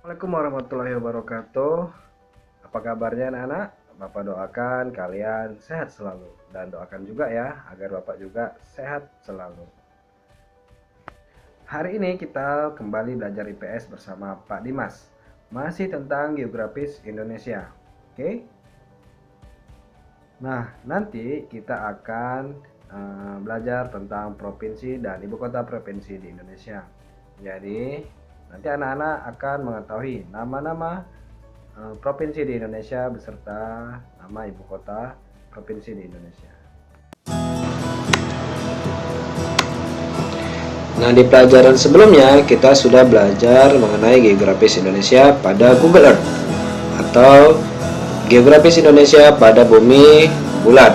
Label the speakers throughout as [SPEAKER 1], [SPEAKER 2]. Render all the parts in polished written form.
[SPEAKER 1] Assalamualaikum warahmatullahi wabarakatuh. Apa kabarnya anak-anak? Bapak doakan kalian sehat selalu dan doakan juga ya agar Bapak juga sehat selalu. Hari ini kita kembali belajar IPS bersama Pak Dimas. Masih tentang geografis Indonesia. Oke? Nah, nanti kita akan belajar tentang provinsi dan ibu kota provinsi di Indonesia. Jadi, nanti anak-anak akan mengetahui nama-nama provinsi di Indonesia beserta nama ibu kota provinsi di Indonesia.
[SPEAKER 2] Nah, di pelajaran sebelumnya kita sudah belajar mengenai geografis Indonesia pada Google Earth atau geografis Indonesia pada bumi bulat.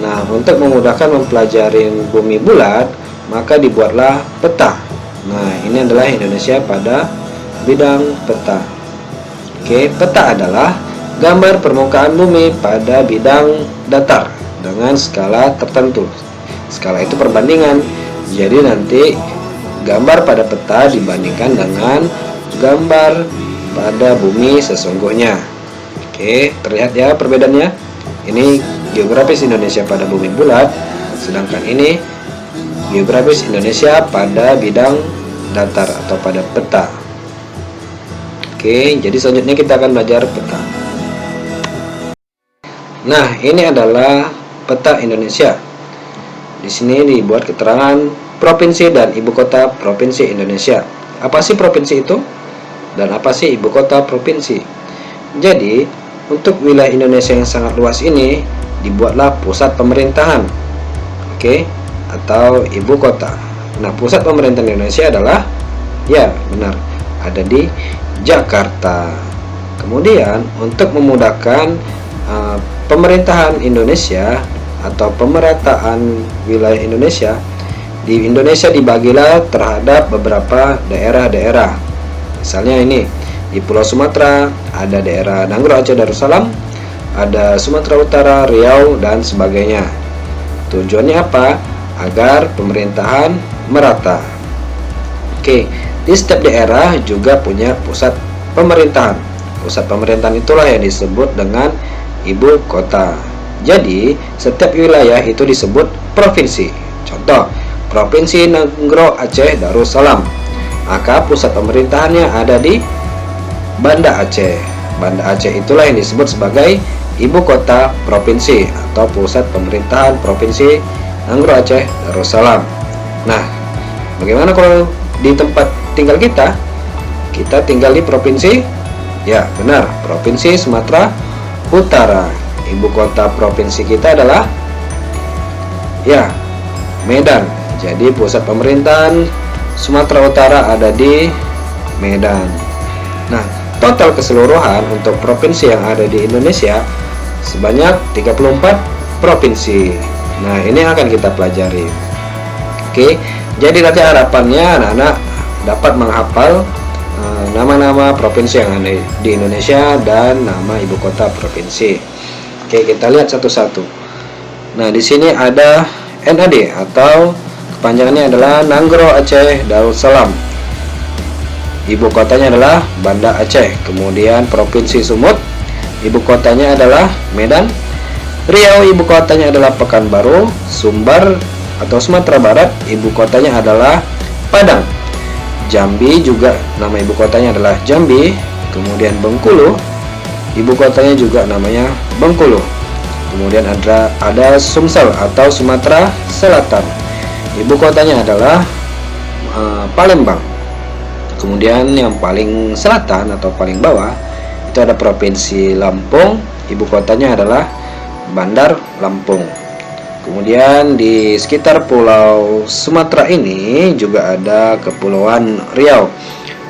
[SPEAKER 2] Nah, untuk memudahkan mempelajari bumi bulat, maka dibuatlah peta. Nah, ini adalah Indonesia pada bidang peta. Oke, peta adalah gambar permukaan bumi pada bidang datar dengan skala tertentu. Skala itu perbandingan. Jadi nanti gambar pada peta dibandingkan dengan gambar pada bumi sesungguhnya. Oke, terlihat ya perbedaannya. Ini geografis Indonesia pada bumi bulat, sedangkan ini geografis Indonesia pada bidang datar atau pada peta. Oke, jadi selanjutnya kita akan belajar peta. Nah, ini adalah peta Indonesia. Di sini dibuat keterangan provinsi dan ibu kota provinsi Indonesia. Apa sih provinsi itu? Dan apa sih ibu kota provinsi? Jadi, untuk wilayah Indonesia yang sangat luas ini dibuatlah pusat pemerintahan. Oke, atau ibu kota. Nah, pusat pemerintahan Indonesia adalah, ya benar, ada di Jakarta. Kemudian, untuk memudahkan pemerintahan Indonesia atau pemerataan wilayah Indonesia, di Indonesia dibagilah terhadap beberapa daerah-daerah. Misalnya ini di Pulau Sumatera ada daerah Nanggro, Aceh, Darussalam, ada Sumatera Utara, Riau, dan sebagainya. Tujuannya apa? Agar pemerintahan merata. Oke, di setiap daerah juga punya pusat pemerintahan. Pusat pemerintahan itulah yang disebut dengan ibu kota. Jadi, setiap wilayah itu disebut provinsi. Contoh, Provinsi Nanggro Aceh Darussalam. Maka pusat pemerintahannya ada di Banda Aceh. Banda Aceh itulah yang disebut sebagai ibu kota provinsi atau pusat pemerintahan Provinsi Nanggro Aceh Darussalam. Nah, bagaimana kalau di tempat tinggal kita? Kita tinggal di provinsi? Ya, benar, Provinsi Sumatera Utara. Ibu kota provinsi kita adalah, ya, Medan. Jadi pusat pemerintahan Sumatera Utara ada di Medan. Nah, total keseluruhan untuk provinsi yang ada di Indonesia sebanyak 34 provinsi. Nah, ini akan kita pelajari. Oke, jadi nanti harapannya anak-anak dapat menghafal nama-nama provinsi yang ada di Indonesia dan nama ibu kota provinsi. Oke, kita lihat satu-satu. Nah, di sini ada NAD atau kepanjangannya adalah Nanggro Aceh Darussalam. Ibu kotanya adalah Banda Aceh. Kemudian Provinsi Sumut, ibu kotanya adalah Medan. Riau, ibu kotanya adalah Pekanbaru. Sumbar atau Sumatera Barat, ibu kotanya adalah Padang. Jambi juga nama ibu kotanya adalah Jambi. Kemudian Bengkulu, ibu kotanya juga namanya Bengkulu. Kemudian ada Sumsel atau Sumatera Selatan. Ibu kotanya adalah Palembang. Kemudian yang paling selatan atau paling bawah itu ada Provinsi Lampung. Ibu kotanya adalah Bandar Lampung. Kemudian di sekitar Pulau Sumatera ini juga ada Kepulauan Riau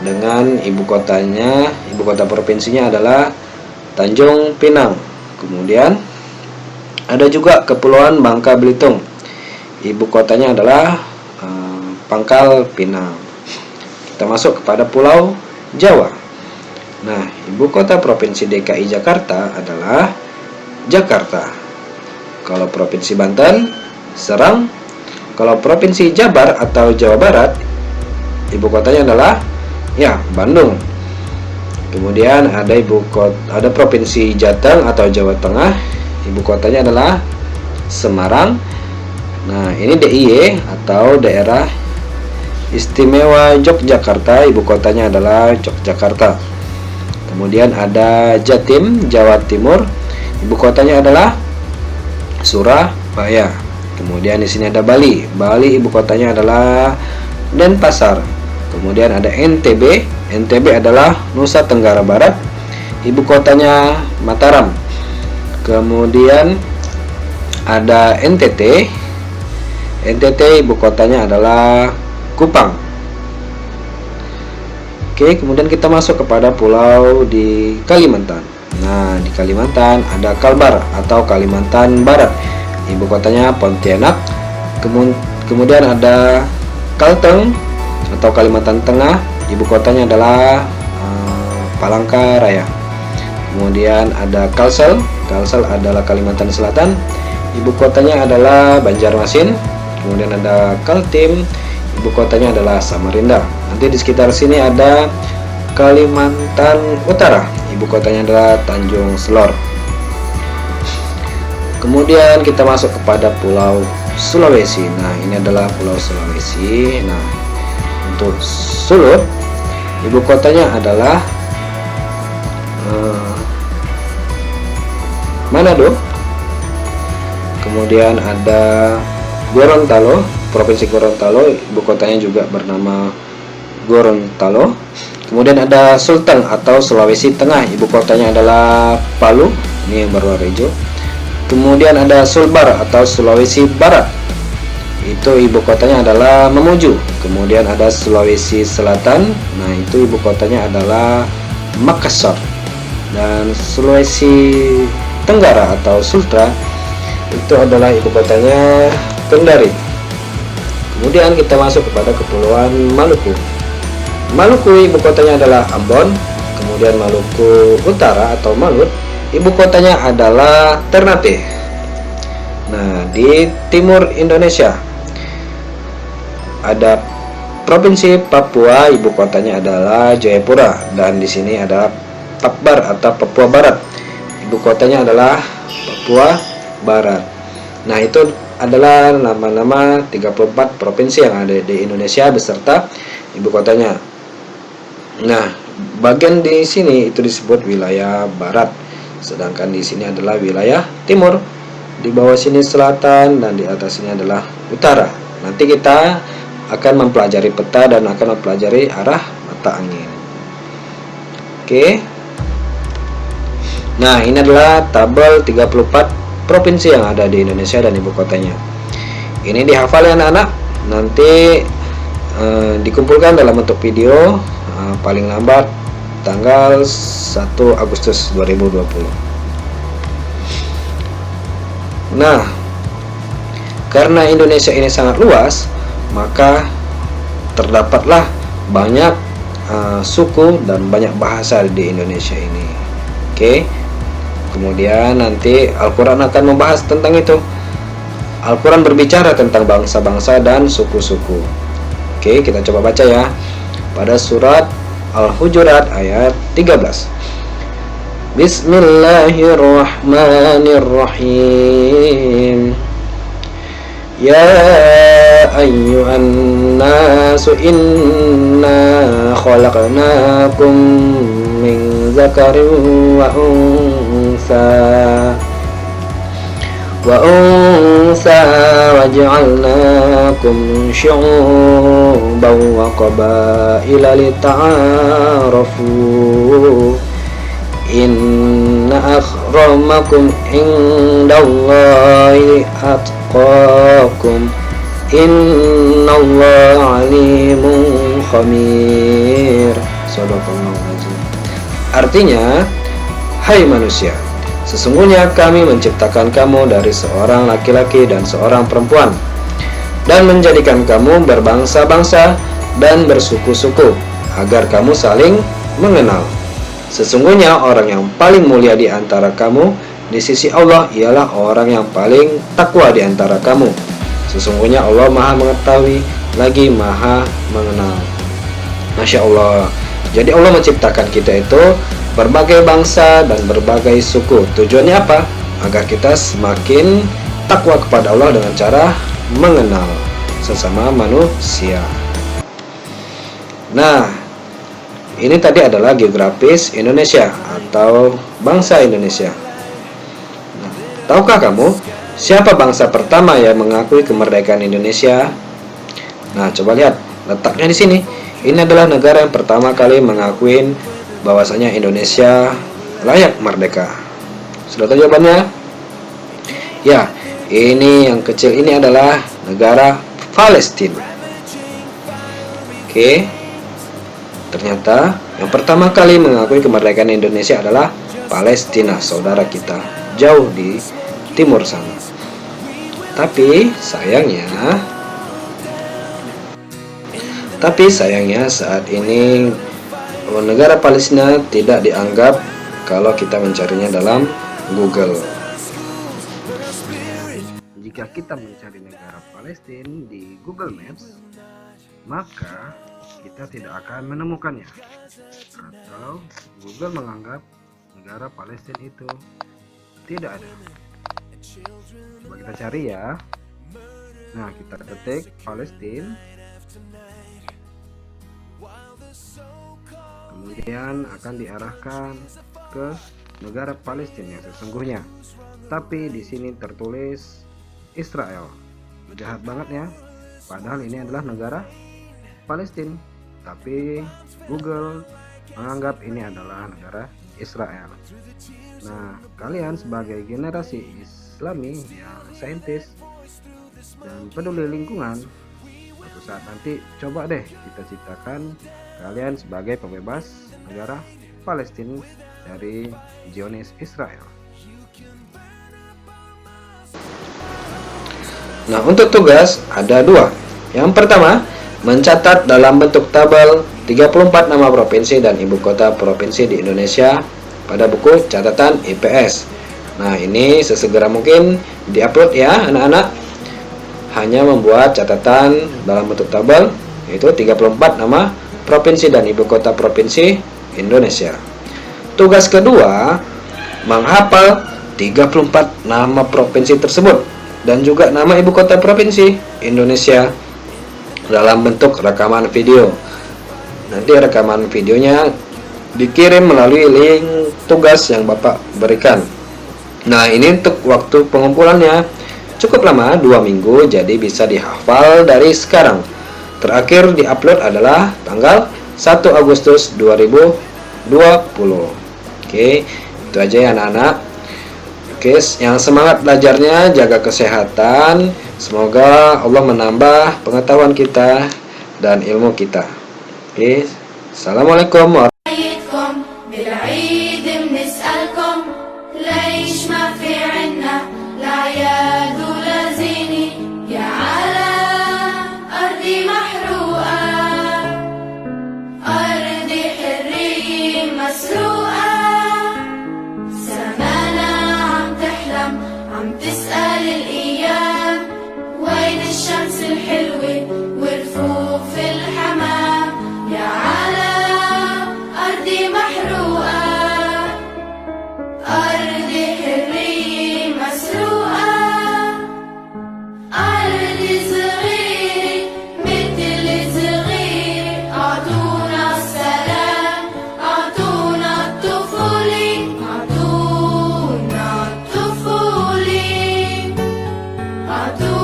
[SPEAKER 2] dengan ibu kota provinsinya adalah Tanjung Pinang. Kemudian ada juga Kepulauan Bangka Belitung. Ibu kotanya adalah Pangkal Pinang. Kita masuk kepada Pulau Jawa. Nah, ibu kota provinsi DKI Jakarta adalah Jakarta. Kalau provinsi Banten, Serang. Kalau provinsi Jabar atau Jawa Barat, ibu kotanya adalah, ya, Bandung. Kemudian ada Provinsi Jateng atau Jawa Tengah, ibu kotanya adalah Semarang. Nah, ini DIY atau Daerah Istimewa Yogyakarta, ibu kotanya adalah Yogyakarta. Kemudian ada Jatim, Jawa Timur, ibu kotanya adalah Surabaya. Kemudian di sini ada Bali, ibu kotanya adalah Denpasar. Kemudian ada NTB, adalah Nusa Tenggara Barat, ibu kotanya Mataram. Kemudian ada NTT, ibu kotanya adalah Kupang. Oke, kemudian kita masuk kepada pulau di Kalimantan. Nah, di Kalimantan ada Kalbar atau Kalimantan Barat, ibu kotanya Pontianak. Kemudian ada Kalteng atau Kalimantan Tengah, ibu kotanya adalah Palangkaraya. Kemudian ada Kalsel adalah Kalimantan Selatan, ibu kotanya adalah Banjarmasin. Kemudian ada Kaltim, ibu kotanya adalah Samarinda. Nanti di sekitar sini ada Kalimantan Utara, ibu kotanya adalah Tanjung Selor. Kemudian kita masuk kepada Pulau Sulawesi. Nah, ini adalah Pulau Sulawesi. Nah, untuk Sulut, ibu kotanya adalah Manado. Kemudian ada Gorontalo, Provinsi Gorontalo, ibu kotanya juga bernama Gorontalo. Kemudian ada Sulteng atau Sulawesi Tengah, ibu kotanya adalah Palu, ini yang berwarna hijau. Kemudian ada Sulbar atau Sulawesi Barat, itu ibu kotanya adalah Mamuju. Kemudian ada Sulawesi Selatan, nah itu ibu kotanya adalah Makassar. Dan Sulawesi Tenggara atau Sultra, itu adalah ibu kotanya Kendari. Kemudian kita masuk kepada Kepulauan Maluku. Maluku, ibu kotanya adalah Ambon. Kemudian Maluku Utara atau Malut, ibu kotanya adalah Ternate. Nah, di timur Indonesia ada Provinsi Papua, ibu kotanya adalah Jayapura. Dan di sini ada Papbar atau Papua Barat, ibu kotanya adalah Papua Barat. Nah, itu adalah nama-nama 34 provinsi yang ada di Indonesia beserta ibu kotanya. Nah, bagian di sini itu disebut wilayah barat, sedangkan di sini adalah wilayah timur. Di bawah sini selatan dan di atas sini adalah utara. Nanti kita akan mempelajari peta dan akan mempelajari arah mata angin. Oke. Nah, ini adalah tabel 34 provinsi yang ada di Indonesia dan ibu kotanya. Ini dihafal ya anak-anak. Nanti dikumpulkan dalam bentuk video paling lambat tanggal 1 Agustus 2020. Nah, karena Indonesia ini sangat luas, maka terdapatlah banyak suku dan banyak bahasa di Indonesia ini. Oke. Kemudian nanti Al-Quran akan membahas tentang itu. Al-Quran berbicara tentang bangsa-bangsa dan suku-suku. Oke, kita coba baca ya. Pada surat Al-Hujurat ayat 13. Bismillahirrahmanirrahim. Ya ayyuhan nasu inna khalaqnakum min zakarin wa unsa waj'alnakum syu'uban wa qabaila lita'arafu inna akramakum indallahi atqakum innallaha alimun khabir. Shadaqallahu azim. Artinya, hai manusia, sesungguhnya kami menciptakan kamu dari seorang laki-laki dan seorang perempuan, dan menjadikan kamu berbangsa-bangsa dan bersuku-suku, agar kamu saling mengenal. Sesungguhnya orang yang paling mulia di antara kamu di sisi Allah ialah orang yang paling takwa di antara kamu. Sesungguhnya Allah Maha mengetahui lagi Maha mengenal. Masya Allah. Jadi Allah menciptakan kita itu berbagai bangsa dan berbagai suku. Tujuannya apa? Agar kita semakin takwa kepada Allah dengan cara mengenal sesama manusia. Nah, ini tadi adalah geografis Indonesia atau bangsa Indonesia. Nah, tahukah kamu siapa bangsa pertama yang mengakui kemerdekaan Indonesia? Nah, coba lihat letaknya di sini. Ini adalah negara yang pertama kali mengakui bahwasanya Indonesia layak merdeka. Sudah tahu jawabannya? Ya, ini yang kecil ini adalah negara Palestina. Oke. Ternyata yang pertama kali mengakui kemerdekaan Indonesia adalah Palestina, saudara kita, jauh di timur sana. Tapi sayangnya saat ini negara Palestina tidak dianggap kalau kita mencarinya dalam Google.
[SPEAKER 1] Jika kita mencari negara Palestina di Google Maps, maka kita tidak akan menemukannya, atau Google menganggap negara Palestina itu tidak ada. Coba kita cari ya. Nah, kita ketik Palestina, kemudian akan diarahkan ke negara Palestina yang sesungguhnya. Tapi di sini tertulis Israel. Jahat banget ya. Padahal ini adalah negara Palestina, tapi Google menganggap ini adalah negara Israel. Nah, kalian sebagai generasi Islami yang saintis dan peduli lingkungan, suatu saat nanti coba deh kita ciptakan kalian sebagai pembebas negara Palestina dari Zionis Israel.
[SPEAKER 2] Nah, untuk tugas ada dua. Yang pertama, mencatat dalam bentuk tabel 34 nama provinsi dan ibu kota provinsi di Indonesia pada buku catatan IPS. Nah, ini sesegera mungkin diupload ya anak-anak. Hanya membuat catatan dalam bentuk tabel, yaitu 34 nama provinsi dan ibu kota provinsi Indonesia. Tugas kedua, menghafal 34 nama provinsi tersebut dan juga nama ibu kota provinsi Indonesia dalam bentuk rekaman video. Nanti rekaman videonya dikirim melalui link tugas yang Bapak berikan. Nah, ini untuk waktu pengumpulannya cukup lama, 2 minggu, jadi bisa dihafal dari sekarang. Terakhir diupload adalah tanggal 1 Agustus 2020. Oke, itu aja ya anak-anak. Oke, yang semangat belajarnya, jaga kesehatan. Semoga Allah menambah pengetahuan kita dan ilmu kita. Oke, assalamualaikum warahmatullahi
[SPEAKER 3] Atu